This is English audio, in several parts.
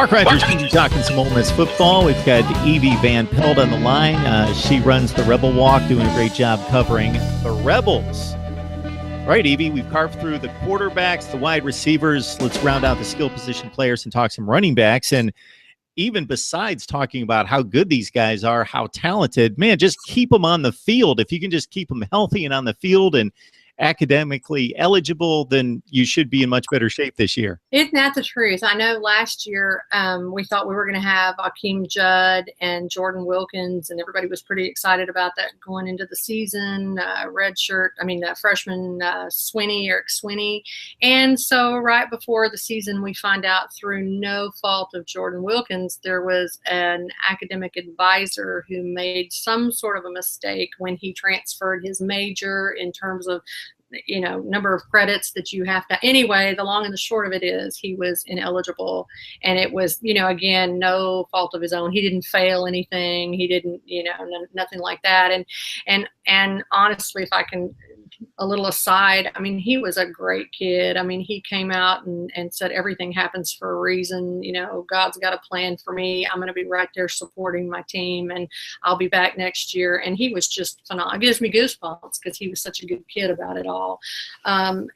Mark Rogers TV talking some Ole Miss football. We've got Evie Van Pelt on the line. She runs the Rebel Walk, doing a great job covering the Rebels. All right, Evie, we've carved through the quarterbacks, the wide receivers. Let's round out the skill position players and talk some running backs. And even besides talking about how good these guys are, how talented, man, just keep them on the field. If you can just keep them healthy and on the field and academically eligible, then you should be in much better shape this year. Isn't that the truth? I know last year we thought we were going to have Akeem Judd and Jordan Wilkins, and everybody was pretty excited about that going into the season. Freshman Eric Swinney. And so right before the season, we find out through no fault of Jordan Wilkins, there was an academic advisor who made some sort of a mistake when he transferred his major in terms of number of credits that you have to. Anyway, the long and the short of it is he was ineligible, and it was, again, no fault of his own. He didn't fail anything. He didn't, nothing like that. And honestly, if I can, a little aside, he was a great kid. He came out and said everything happens for a reason. God's got a plan for me. I'm going to be right there supporting my team, and I'll be back next year. And he was just phenomenal. It gives me goosebumps because he was such a good kid about it all. From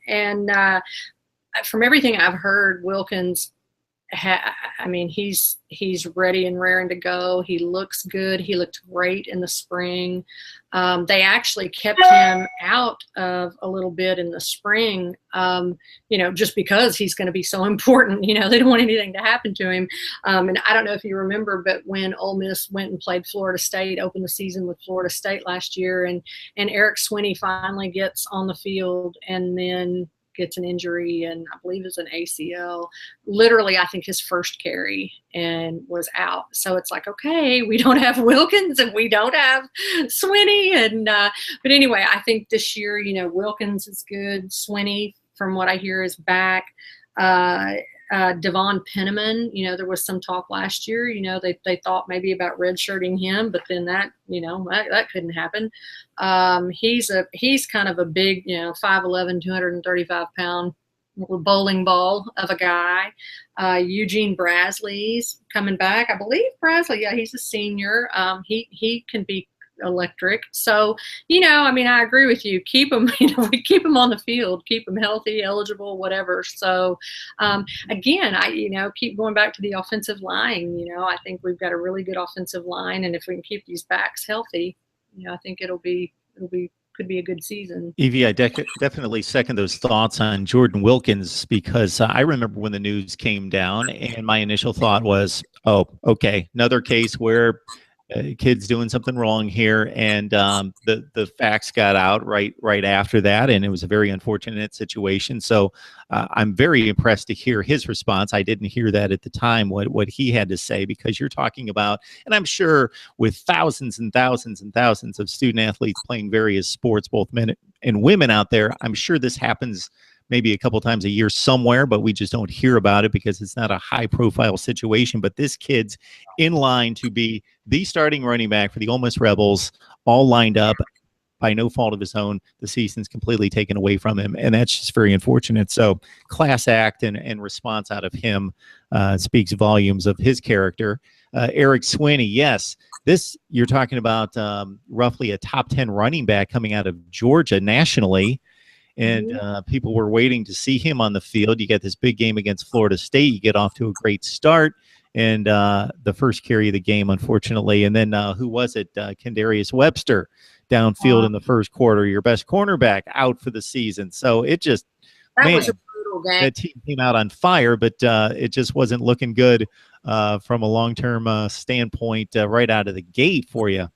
everything I've heard, Wilkins, he's ready and raring to go. He looks good. He looked great in the spring. They actually kept him out of a little bit in the spring, just because he's going to be so important. They don't want anything to happen to him. And I don't know if you remember, but when Ole Miss went and played Florida State, opened the season with Florida State last year, and Eric Swinney finally gets on the field and then gets an injury, and I believe it's an ACL, literally, I think his first carry, and was out. So it's like, okay, we don't have Wilkins and we don't have Swinney. But anyway, I think this year, Wilkins is good. Swinney, from what I hear, is back. Devon Penniman, there was some talk last year, they thought maybe about redshirting him, but then that couldn't happen. He's kind of a big, 5'11", 235-pound bowling ball of a guy. Eugene Brasley's coming back. I believe Brasley, yeah, he's a senior. He can be electric. So, I agree with you. Keep them, we keep them on the field, keep them healthy, eligible, whatever. So, again, I keep going back to the offensive line. I think we've got a really good offensive line, and if we can keep these backs healthy, I think could be a good season. Evie, I definitely second those thoughts on Jordan Wilkins, because I remember when the news came down, and my initial thought was, oh, okay, another case where kid's doing something wrong here, and the facts got out right after that, and it was a very unfortunate situation. So I'm very impressed to hear his response. I didn't hear that at the time, what he had to say, because you're talking about, and I'm sure with thousands and thousands and thousands of student athletes playing various sports, both men and women out there, I'm sure this happens maybe a couple times a year somewhere, but we just don't hear about it because it's not a high-profile situation. But this kid's in line to be the starting running back for the Ole Miss Rebels, all lined up by no fault of his own. The season's completely taken away from him, and that's just very unfortunate. So class act and response out of him speaks volumes of his character. Eric Swinney, yes, this you're talking about roughly a top 10 running back coming out of Georgia nationally. And people were waiting to see him on the field. You get this big game against Florida State. You get off to a great start. And the first carry of the game, unfortunately. And then who was it? Kendarius Webster downfield in the first quarter. Your best cornerback out for the season. So it just, that was a brutal game. That team came out on fire, but it just wasn't looking good from a long-term standpoint right out of the gate for you.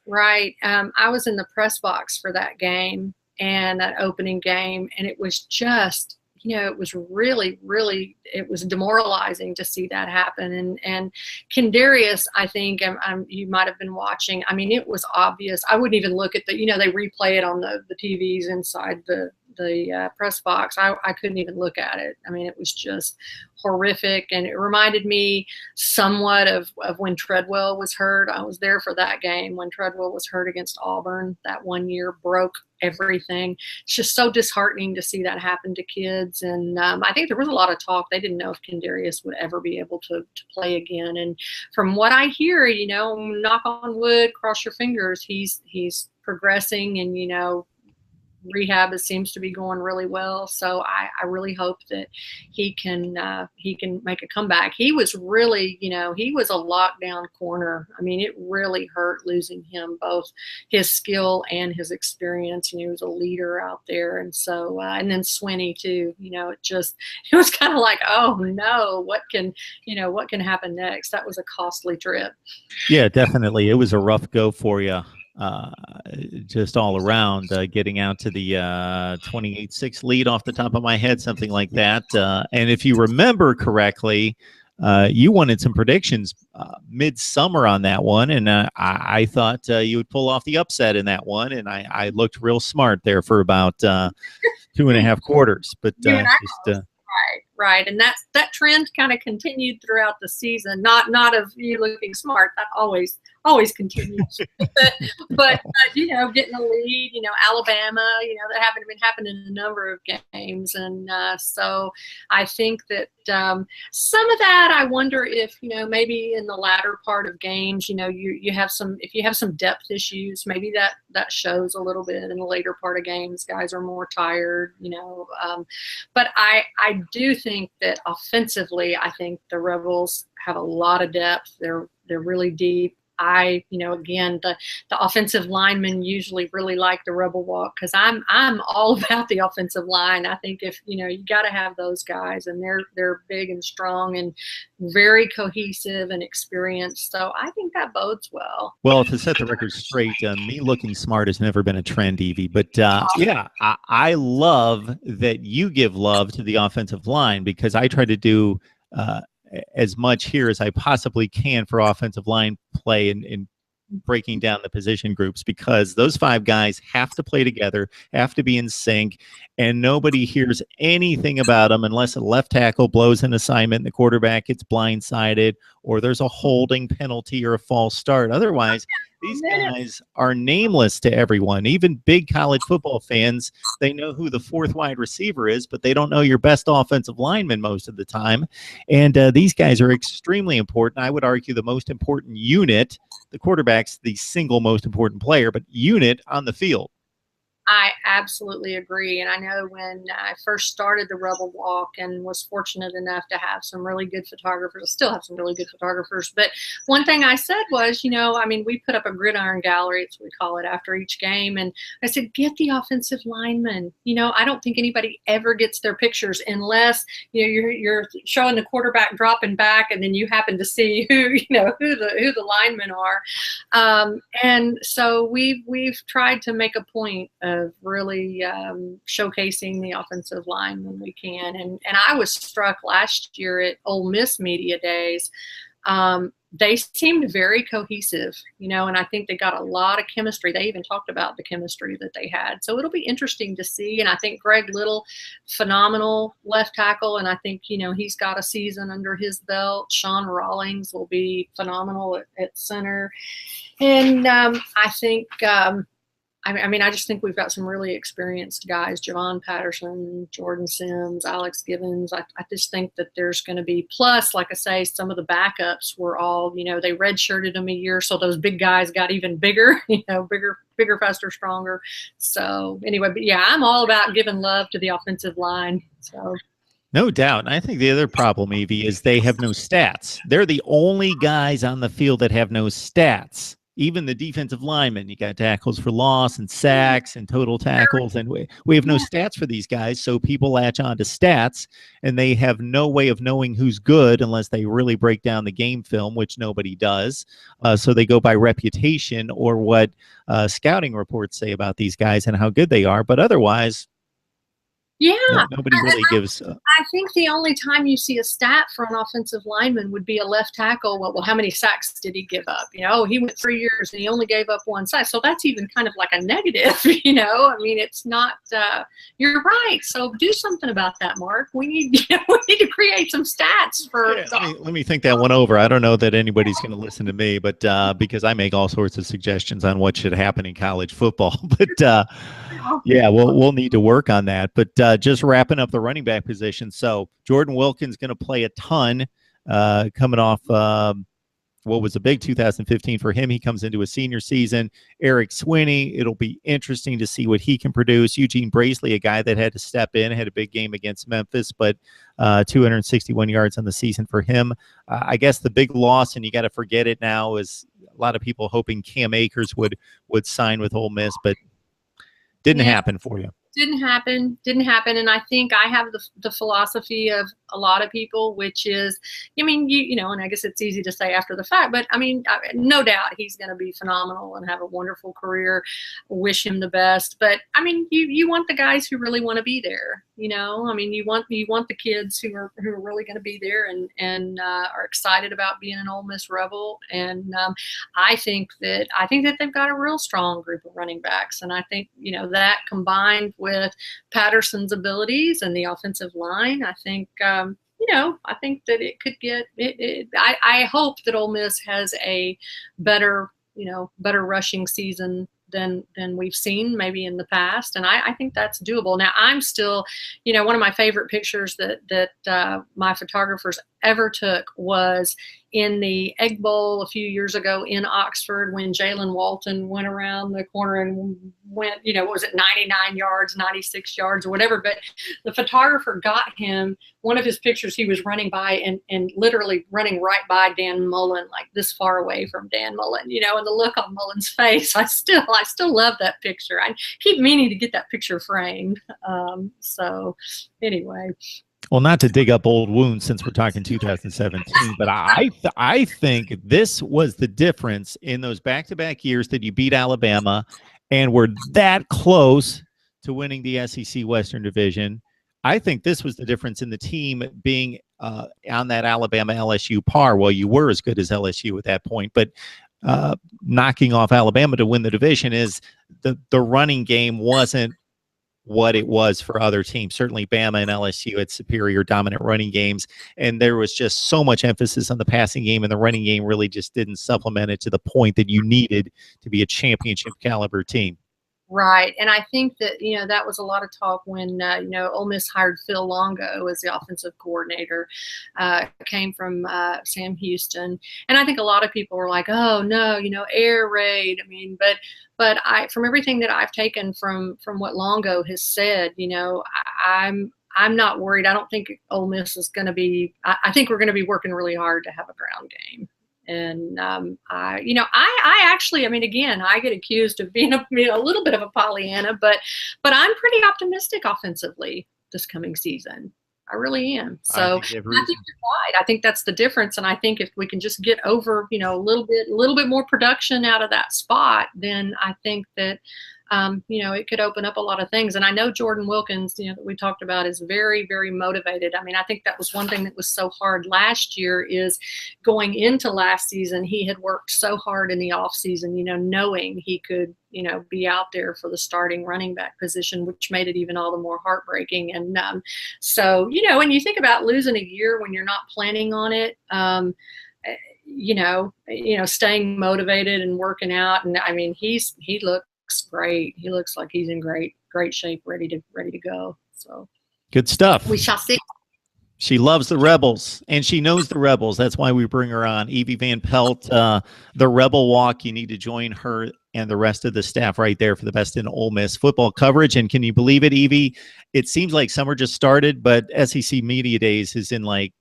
Right. I was in the press box for that game, and that opening game, and it was just, it was really, really, it was demoralizing to see that happen. And Kendarius, I think, you might have been watching. It was obvious. I wouldn't even look at they replay it on the TVs inside the the press box, I couldn't even look at it. I mean, it was just horrific, and it reminded me somewhat of when Treadwell was hurt. I was there for that game when Treadwell was hurt against Auburn that one year, broke everything. It's just so disheartening to see that happen to kids. And I think there was a lot of talk. They didn't know if Kendarius would ever be able to play again. And from what I hear, you know, knock on wood, cross your fingers, he's progressing, and, you know, rehab seems to be going really well. So I really hope that he can make a comeback. He was really, you know, he was a lockdown corner. I mean, it really hurt losing him, both his skill and his experience. And he was a leader out there. And so, and then Swinney too, you know, it was kind of like, oh no, what can happen next? That was a costly trip. Yeah, definitely. It was a rough go for you. Just all around, getting out to the 28-6 lead off the top of my head, something like that. And if you remember correctly, you wanted some predictions midsummer on that one, and I thought you would pull off the upset in that one, and I looked real smart there for about 2.5 quarters. But Right. And that trend kind of continued throughout the season. Not of you looking smart. That always continues. but you know, getting a lead, you know, Alabama, you know, that haven't been happening in a number of games. And so I think that some of that, I wonder if, you know, maybe in the latter part of games, you know, if you have some depth issues, maybe that shows a little bit in the later part of games. Guys are more tired, you know. But I do think that offensively, I think the Rebels have a lot of depth. They're really deep. You know, again, the offensive linemen usually really like the Rebel walk, because I'm all about the offensive line. I think if, you know, you got to have those guys, and they're big and strong and very cohesive and experienced. So I think that bodes well. Well, to set the record straight, me looking smart has never been a trend, Evie. But yeah, I love that you give love to the offensive line, because I try to do as much here as I possibly can for offensive line play and breaking down the position groups, because those 5 guys have to play together, have to be in sync, and nobody hears anything about them unless a left tackle blows an assignment and the quarterback gets blindsided, or there's a holding penalty or a false start. Otherwise, these guys are nameless to everyone. Even big college football fans, they know who the 4th wide receiver is, but they don't know your best offensive lineman most of the time. And these guys are extremely important. I would argue the most important unit. The quarterback's the single most important player, but unit on the field. I absolutely agree. And I know when I first started the Rebel Walk and was fortunate enough to have some really good photographers, I still have some really good photographers. But one thing I said was, you know, I mean, we put up a gridiron gallery, it's what we call it, after each game. And I said, get the offensive linemen. You know, I don't think anybody ever gets their pictures unless, you know, you're showing the quarterback dropping back, and then you happen to see who the linemen are. And so we've tried to make a point of really showcasing the offensive line when we can. And I was struck last year at Ole Miss Media Days. They seemed very cohesive, you know, and I think they got a lot of chemistry. They even talked about the chemistry that they had. So it'll be interesting to see. And I think Greg Little, phenomenal left tackle. And I think, you know, he's got a season under his belt. Sean Rawlings will be phenomenal at center. And I think I mean, I just think we've got some really experienced guys, Javon Patterson, Jordan Sims, Alex Gibbons. I just think that there's going to be, plus, like I say, some of the backups were all, you know, they redshirted them a year, so those big guys got even bigger, you know, bigger, faster, stronger. So anyway, but yeah, I'm all about giving love to the offensive line. So. No doubt. And I think the other problem, Evie, is they have no stats. They're the only guys on the field that have no stats. Even the defensive linemen, you got tackles for loss and sacks and total tackles, and we have no stats for these guys, so people latch on to stats, and they have no way of knowing who's good unless they really break down the game film, which nobody does. So they go by reputation or what scouting reports say about these guys and how good they are, but otherwise, Yeah. Nobody really gives. I think the only time you see a stat for an offensive lineman would be a left tackle. Well, how many sacks did he give up? He went 3 years and he only gave up 1 sack. So that's even kind of like a negative, I mean, it's not, you're right. So do something about that, Mark. We need, we need to create some stats for. Yeah, let me think that one over. I don't know that anybody's going to listen to me, but because I make all sorts of suggestions on what should happen in college football. But yeah, we'll need to work on that. But just wrapping up the running back position. So Jordan Wilkins going to play a ton coming off what was a big 2015 for him. He comes into a senior season. Eric Swinney, it'll be interesting to see what he can produce. Eugene Bracely, a guy that had to step in, had a big game against Memphis, but 261 yards on the season for him. I guess the big loss, and you got to forget it now, is a lot of people hoping Cam Akers would sign with Ole Miss, but didn't happen for you. Didn't happen. And I think I have the philosophy of a lot of people, which is, I mean, and I guess it's easy to say after the fact, but I mean, no doubt he's going to be phenomenal and have a wonderful career. Wish him the best. But I mean, you want the guys who really want to be there. I mean, you want the kids who are really going to be there and are excited about being an Ole Miss Rebel. And I think that they've got a real strong group of running backs, and I think that combined with Patterson's abilities and the offensive line, I think I think that it could get it. I hope that Ole Miss has a better rushing season than we've seen maybe in the past, and I think that's doable. Now I'm still, one of my favorite pictures that my photographers ever took was in the Egg Bowl a few years ago in Oxford when Jalen Walton went around the corner and went, was it 99 yards, 96 yards or whatever, but the photographer got him one of his pictures. He was running by and literally running right by Dan Mullen, like this far away from Dan Mullen, and the look on Mullen's face. I still love that picture. I keep meaning to get that picture framed. So anyway. Well, not to dig up old wounds since we're talking 2017, but I think this was the difference in those back-to-back years that you beat Alabama and were that close to winning the SEC Western Division. I think this was the difference in the team being on that Alabama LSU par. Well, you were as good as LSU at that point, but knocking off Alabama to win the division is the running game wasn't what it was for other teams. Certainly Bama and LSU had superior dominant running games, and there was just so much emphasis on the passing game, and the running game really just didn't supplement it to the point that you needed to be a championship caliber team. Right. And I think that, that was a lot of talk when, Ole Miss hired Phil Longo as the offensive coordinator, came from Sam Houston. And I think a lot of people were like, oh, no, air raid. I mean, but from everything that I've taken from what Longo has said, I'm not worried. I don't think Ole Miss is going to be, I think we're going to be working really hard to have a ground game. And I actually, I mean, again, I get accused of being a little bit of a Pollyanna, but I'm pretty optimistic offensively this coming season. I really am. So I think you're right. I think that's the difference. And I think if we can just get over, a little bit more production out of that spot, then I think that it could open up a lot of things. And I know Jordan Wilkins, that we talked about, is very, very motivated. I mean, I think that was one thing that was so hard last year is going into last season. He had worked so hard in the off season, knowing he could, be out there for the starting running back position, which made it even all the more heartbreaking. And so, when you think about losing a year when you're not planning on it, staying motivated and working out. And I mean, he looks great. He looks like he's in great shape, ready to go. So good stuff. We shall see. She loves the Rebels, and she knows the Rebels. That's why we bring her on. Evie Van Pelt, the Rebel Walk. You need to join her and the rest of the staff right there for the best in Ole Miss football coverage. And can you believe it, Evie? It seems like summer just started, but SEC Media Days is in like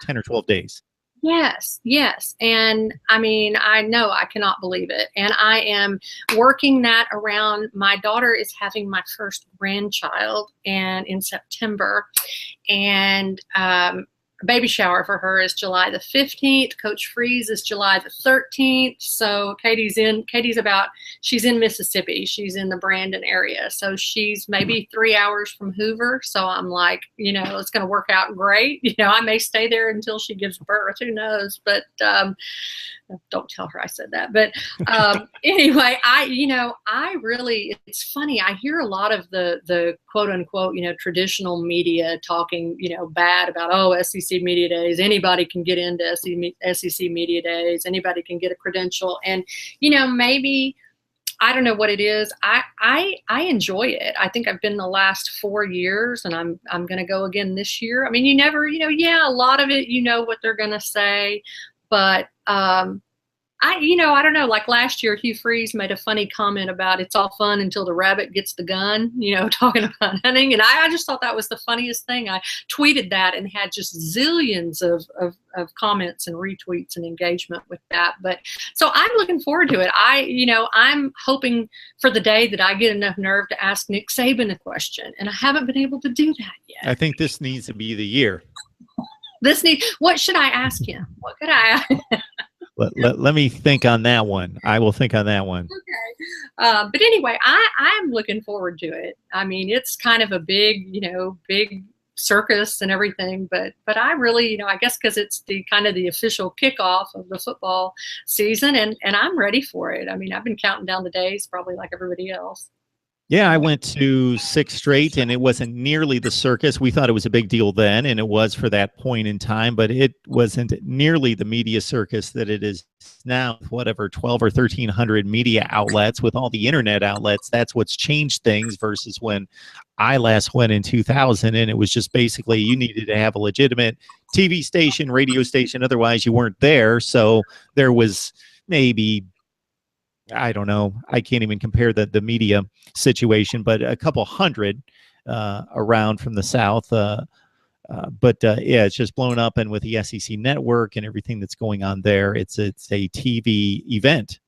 10 or 12 days. Yes. And I mean, I know I cannot believe it. And I am working that around. My daughter is having my first grandchild in September. And baby shower for her is July the 15th. Coach Freeze is July the 13th. So she's in Mississippi. She's in the Brandon area. So she's maybe 3 hours from Hoover. So I'm like, it's going to work out great. I may stay there until she gives birth. Who knows? But don't tell her I said that. But anyway, it's funny. I hear a lot of the quote unquote, traditional media talking, bad about, SEC media days. Anybody can get into SEC media days. Anybody can get a credential. And, maybe, I don't know what it is. I enjoy it. I think I've been the last 4 years, and I'm going to go again this year. I mean, you never, a lot of it, what they're going to say, but I don't know, like last year, Hugh Freeze made a funny comment about it's all fun until the rabbit gets the gun, talking about hunting. And I just thought that was the funniest thing. I tweeted that and had just zillions of comments and retweets and engagement with that. But so I'm looking forward to it. I'm hoping for the day that I get enough nerve to ask Nick Saban a question. And I haven't been able to do that yet. I think this needs to be the year. What should I ask him? What could I ask? Let me think on that one. I will think on that one. Okay. But anyway, I'm looking forward to it. I mean, it's kind of a big circus and everything, but I really, I guess because it's the kind of the official kickoff of the football season, and I'm ready for it. I mean, I've been counting down the days, probably like everybody else. Yeah, I went to 6 straight, and it wasn't nearly the circus. We thought it was a big deal then, and it was for that point in time, but it wasn't nearly the media circus that it is now. Whatever, 12 or 1,300 media outlets with all the internet outlets. That's what's changed things versus when I last went in 2000, and it was just basically you needed to have a legitimate TV station, radio station. Otherwise, you weren't there. So there was maybe, I don't know, I can't even compare the media situation, but a couple hundred around from the South. Yeah, it's just blown up. And with the SEC network and everything that's going on there, it's a TV event.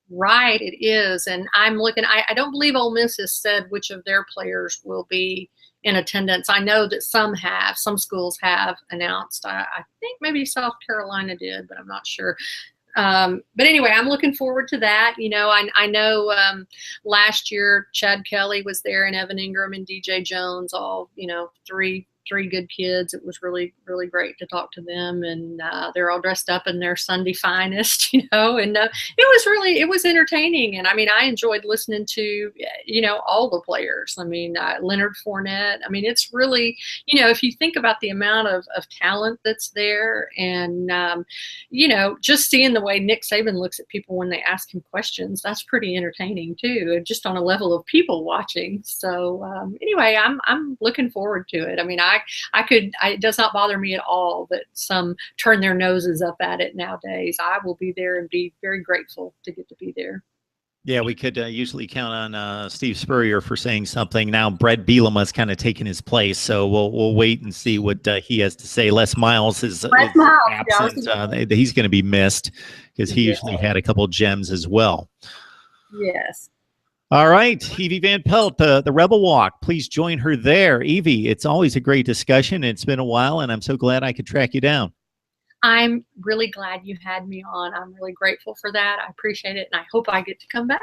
Right, it is. And I'm looking, I don't believe Ole Miss has said which of their players will be in attendance. I know that some schools have announced. I think maybe South Carolina did, but I'm not sure. But anyway, I'm looking forward to that. I know last year Chad Kelly was there, and Evan Ingram and DJ Jones, all, three good kids. It was really, really great to talk to them, and they're all dressed up in their Sunday finest, and it was entertaining. And I mean, I enjoyed listening to, all the players. I mean, Leonard Fournette. I mean, it's really, if you think about the amount of talent that's there, and, just seeing the way Nick Saban looks at people when they ask him questions, that's pretty entertaining too, just on a level of people watching. So anyway, I'm looking forward to it. I mean, it does not bother me at all that some turn their noses up at it nowadays. I will be there and be very grateful to get to be there. Yeah, we could usually count on Steve Spurrier for saying something. Now Brett Bielema's kind of taken his place, so we'll wait and see what he has to say. Les Miles is absent. He's going to be missed because he usually had a couple gems as well. Yes. All right, Evie Van Pelt, the Rebel Walk. Please join her there. Evie, it's always a great discussion. It's been a while, and I'm so glad I could track you down. I'm really glad you had me on. I'm really grateful for that. I appreciate it, and I hope I get to come back.